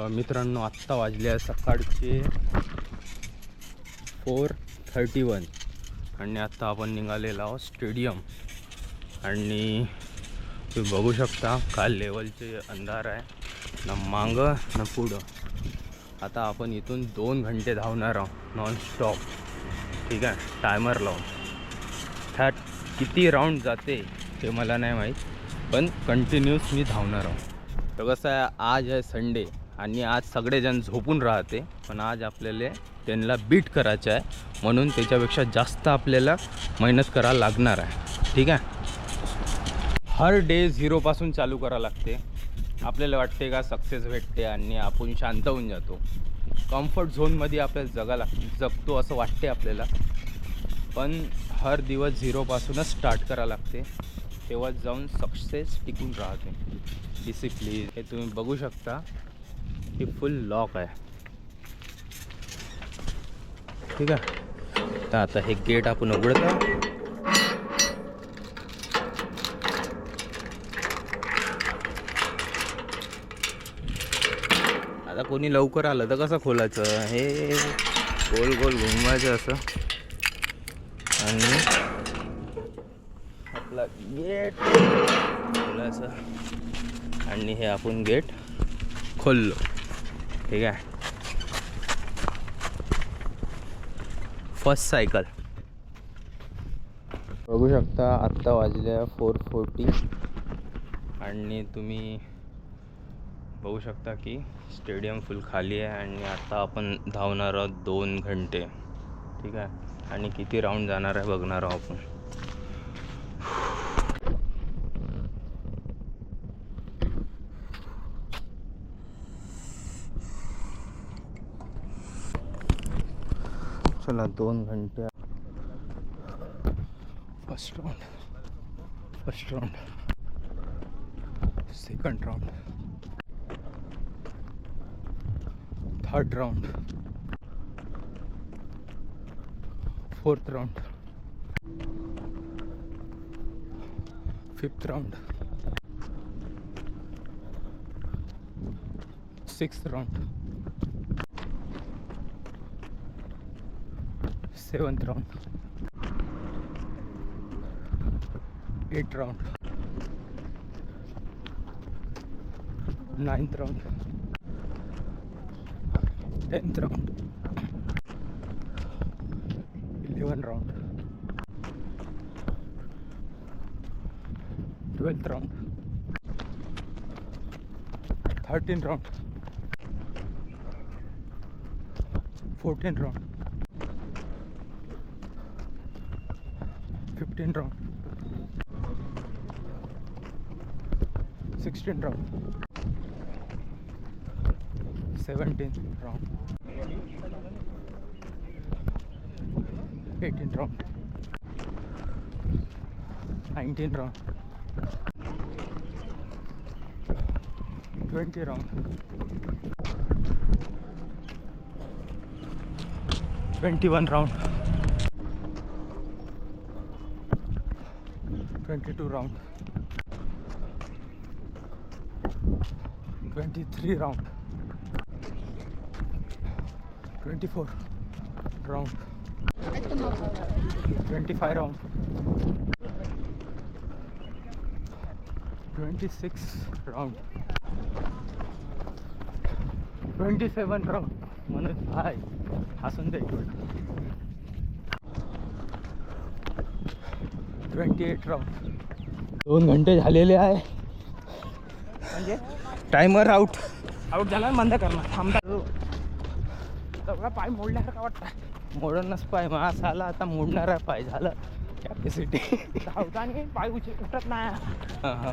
मित्रांनो आत्ता वाजले आहे सकाळचे 4:31 आणि आता आपण निघालेलो आहोत स्टेडियम. आणि तुम्ही बघू शकता काल लेवलचे अंधार आहे, ना मागं ना पुढं. आता आपण इथून 2 घंटे धावणार आहोत नॉनस्टॉप. ठीक आहे, टायमर लावून. ह्यात किती राऊंड जाते ते मला नाही माहीत, पण कंटिन्यूस मी धावणार आहोत. तर कसं आहे, आज आहे संडे आणि आज सगळेजण झोपून राहते, पण आज आपल्याला त्यांना बीट करायचं आहे, म्हणून त्याच्यापेक्षा जास्त आपल्याला मेहनत करायला लागणार आहे. ठीक आहे, हर डे झिरोपासून चालू करावं लागते. आपल्याला वाटते का सक्सेस भेटते आणि आपण शांत होऊन जातो, कम्फर्ट झोनमध्ये आपल्याला जगतो असं वाटते आपल्याला. पण हर दिवस झिरोपासूनच स्टार्ट करावं लागते, तेव्हा जाऊन सक्सेस टिकून राहते. डिसिप्लिन हे तुम्ही बघू शकता, हे फुल लॉक आहे. ठीक आहे, तर आता हे गेट आपण उघडतो. आता कोणी लवकर आलं तर कसं खोलायचं, हे गोल गोल घुमवायचं असं आणि आपला गेट खोलायचं आणि हे आपण गेट खोललो. ठीक आहे, फर्स्ट सायकल बघू शकता. आत्ता वाजल्या 4:40 आणि तुम्ही बघू शकता की स्टेडियम फुल खाली आहे. आणि आता आपण धावणार आहोत 2 घंटे. ठीक आहे, आणि किती राऊंड जाणार आहे बघणार आहोत आपण. चला 2 घंटे. First round, second round, third round, fourth round, fifth round, sixth round, seventh round, 8th round, 9th round, 10th round, 11th round, 12th round, 13th round, 14th round, 15th round, 16th round, 17th round, 18th round, 19th round, 20th round, 21 round, 22 round, 23 round, 24 round, 25 round, 26 round, 27 round. म्हणून भाई हसून द्या इकडं. 28 round. 2 घंटे झालेले आहे, म्हणजे timer out झाला. बंद करणार, थांबता. सगळा पाय मोडल्यासारखं वाटतं. मोडणच पाय मास आला, आता मोडणारा पाय झालं. कॅपॅसिटी धावताना पाय उठत नाही.